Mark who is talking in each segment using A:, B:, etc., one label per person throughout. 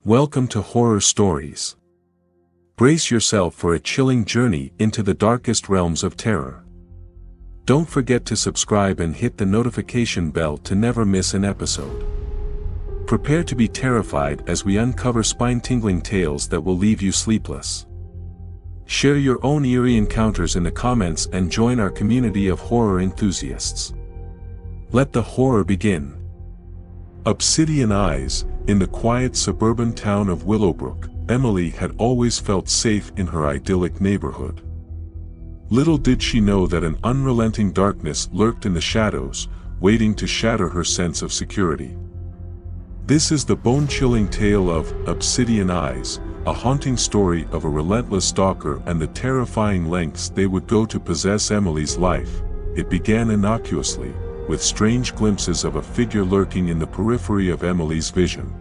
A: Welcome to Horror Stories. Brace yourself for a chilling journey into the darkest realms of terror. Don't forget to subscribe and hit the notification bell to never miss an episode. Prepare to be terrified as we uncover spine-tingling tales that will leave you sleepless. Share your own eerie encounters in the comments and join our community of horror enthusiasts. Let the horror begin. Obsidian Eyes. In the quiet suburban town of Willowbrook, Emily had always felt safe in her idyllic neighborhood. Little did she know that an unrelenting darkness lurked in the shadows, waiting to shatter her sense of security. This is the bone-chilling tale of Obsidian Eyes, a haunting story of a relentless stalker and the terrifying lengths they would go to possess Emily's life. It began innocuously, with strange glimpses of a figure lurking in the periphery of Emily's vision.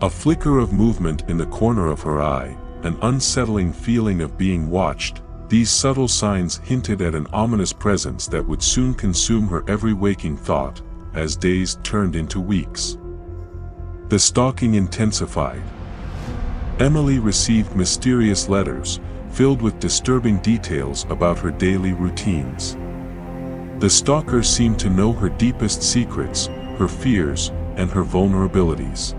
A: A flicker of movement in the corner of her eye, an unsettling feeling of being watched, these subtle signs hinted at an ominous presence that would soon consume her every waking thought, as days turned into weeks. The stalking intensified. Emily received mysterious letters, filled with disturbing details about her daily routines. The stalker seemed to know her deepest secrets, her fears, and her vulnerabilities.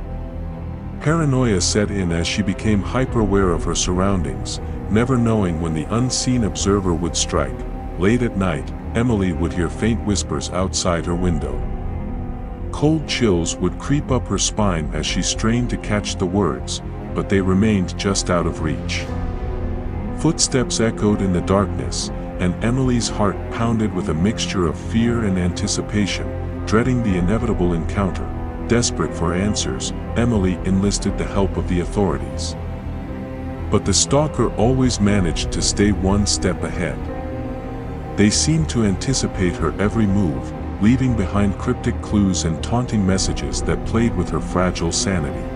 A: Paranoia set in as she became hyper-aware of her surroundings, never knowing when the unseen observer would strike. Late at night, Emily would hear faint whispers outside her window. Cold chills would creep up her spine as she strained to catch the words, but they remained just out of reach. Footsteps echoed in the darkness, and Emily's heart pounded with a mixture of fear and anticipation, dreading the inevitable encounter. Desperate for answers, Emily enlisted the help of the authorities. But the stalker always managed to stay one step ahead. They seemed to anticipate her every move, leaving behind cryptic clues and taunting messages that played with her fragile sanity.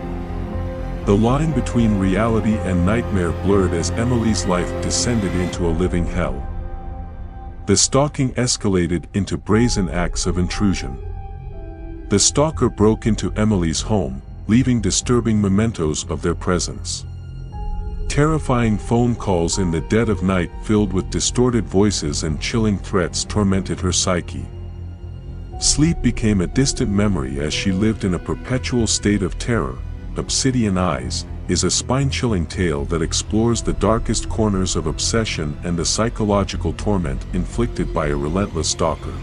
A: The line between reality and nightmare blurred as Emily's life descended into a living hell. The stalking escalated into brazen acts of intrusion. The stalker broke into Emily's home, leaving disturbing mementos of their presence. Terrifying phone calls in the dead of night filled with distorted voices and chilling threats tormented her psyche. Sleep became a distant memory as she lived in a perpetual state of terror. Obsidian Eyes is a spine-chilling tale that explores the darkest corners of obsession and the psychological torment inflicted by a relentless stalker.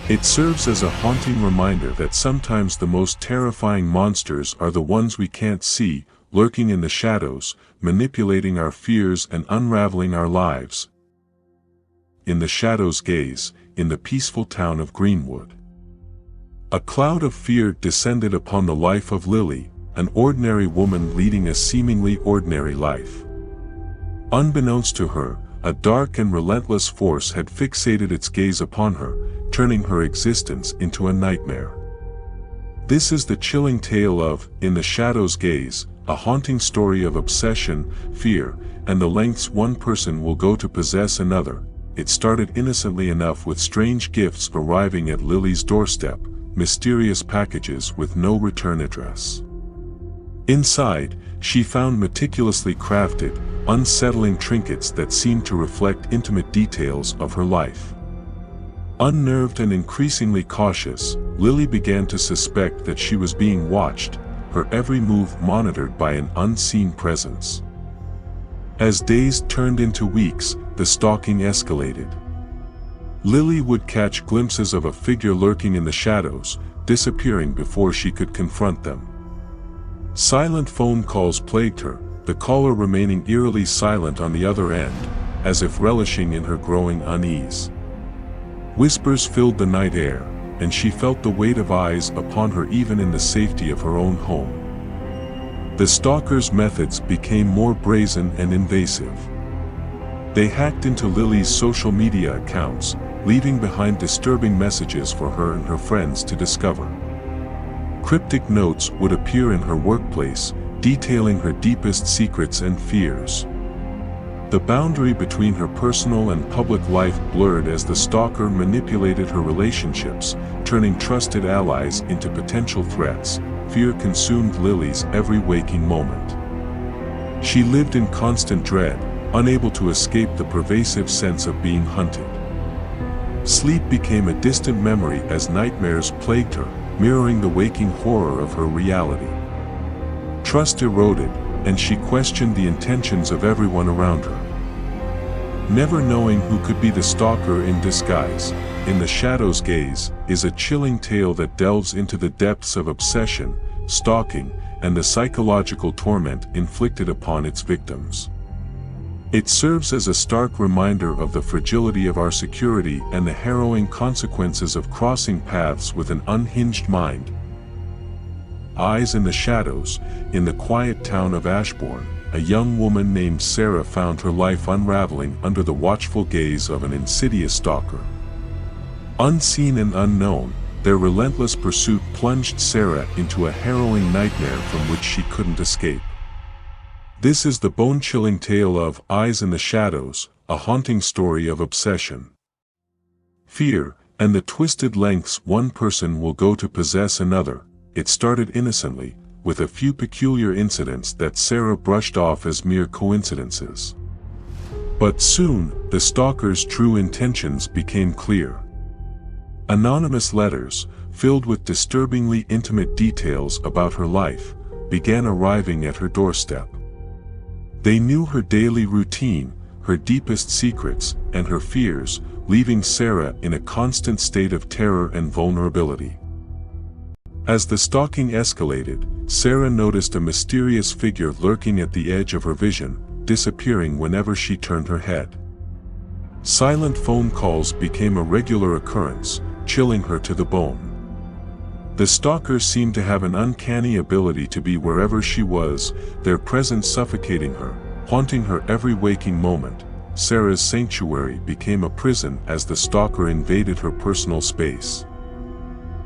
A: It serves as a haunting reminder that sometimes the most terrifying monsters are the ones we can't see, lurking in the shadows, manipulating our fears and unraveling our lives. In the shadow's gaze, in the peaceful town of Greenwood. A cloud of fear descended upon the life of Lily, an ordinary woman leading a seemingly ordinary life. Unbeknownst to her, a dark and relentless force had fixated its gaze upon her, turning her existence into a nightmare. This is the chilling tale of In the Shadow's Gaze, a haunting story of obsession, fear, and the lengths one person will go to possess another. It started innocently enough with strange gifts arriving at Lily's doorstep, mysterious packages with no return address. Inside, she found meticulously crafted, unsettling trinkets that seemed to reflect intimate details of her life. Unnerved and increasingly cautious, Lily began to suspect that she was being watched, her every move monitored by an unseen presence. As days turned into weeks, the stalking escalated. Lily would catch glimpses of a figure lurking in the shadows, disappearing before she could confront them. Silent phone calls plagued her, the caller remaining eerily silent on the other end, as if relishing in her growing unease. Whispers filled the night air, and she felt the weight of eyes upon her even in the safety of her own home. The stalker's methods became more brazen and invasive. They hacked into Lily's social media accounts, leaving behind disturbing messages for her and her friends to discover. Cryptic notes would appear in her workplace, detailing her deepest secrets and fears. The boundary between her personal and public life blurred as the stalker manipulated her relationships, turning trusted allies into potential threats. fear consumed Lily's every waking moment. She lived in constant dread, unable to escape the pervasive sense of being hunted. Sleep became a distant memory as nightmares plagued her, mirroring the waking horror of her reality. Trust eroded, and she questioned the intentions of everyone around her. Never knowing who could be the stalker in disguise, In the Shadow's Gaze is a chilling tale that delves into the depths of obsession, stalking, and the psychological torment inflicted upon its victims. It serves as a stark reminder of the fragility of our security and the harrowing consequences of crossing paths with an unhinged mind. Eyes in the Shadows. In the quiet town of Ashbourne, a young woman named Sarah found her life unraveling under the watchful gaze of an insidious stalker. Unseen and unknown, their relentless pursuit plunged Sarah into a harrowing nightmare from which she couldn't escape. This is the bone-chilling tale of Eyes in the Shadows, a haunting story of obsession, fear, and the twisted lengths one person will go to possess another. It started innocently, with a few peculiar incidents that Sarah brushed off as mere coincidences. But soon, the stalker's true intentions became clear. Anonymous letters, filled with disturbingly intimate details about her life, began arriving at her doorstep. They knew her daily routine, her deepest secrets, and her fears, leaving Sarah in a constant state of terror and vulnerability. As the stalking escalated, Sarah noticed a mysterious figure lurking at the edge of her vision, disappearing whenever she turned her head. Silent phone calls became a regular occurrence, chilling her to the bone. The stalkers seemed to have an uncanny ability to be wherever she was, their presence suffocating her, haunting her every waking moment. Sarah's sanctuary became a prison as the stalker invaded her personal space.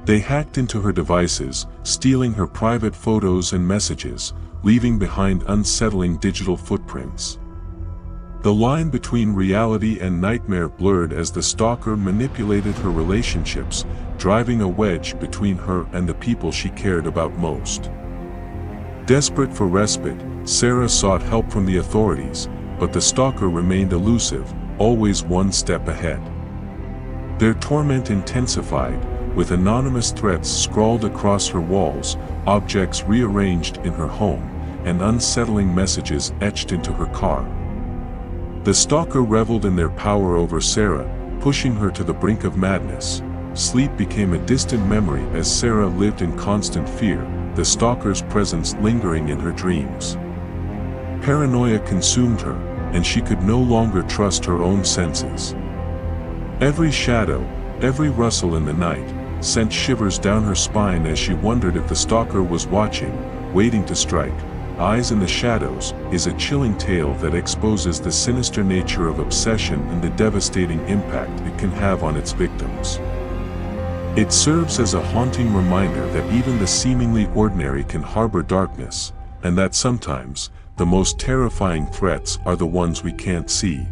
A: They hacked into her devices, stealing her private photos and messages, leaving behind unsettling digital footprints. The line between reality and nightmare blurred as the stalker manipulated her relationships, driving a wedge between her and the people she cared about most. Desperate for respite, Sarah sought help from the authorities, but the stalker remained elusive, always one step ahead. Their torment intensified, with anonymous threats scrawled across her walls, objects rearranged in her home, and unsettling messages etched into her car. The stalker reveled in their power over Sarah, pushing her to the brink of madness. Sleep became a distant memory as Sarah lived in constant fear, the stalker's presence lingering in her dreams. Paranoia consumed her, and she could no longer trust her own senses. Every shadow, every rustle in the night, sent shivers down her spine as she wondered if the stalker was watching, waiting to strike. Eyes in the Shadows is a chilling tale that exposes the sinister nature of obsession and the devastating impact it can have on its victims. It serves as a haunting reminder that even the seemingly ordinary can harbor darkness, and that sometimes, the most terrifying threats are the ones we can't see.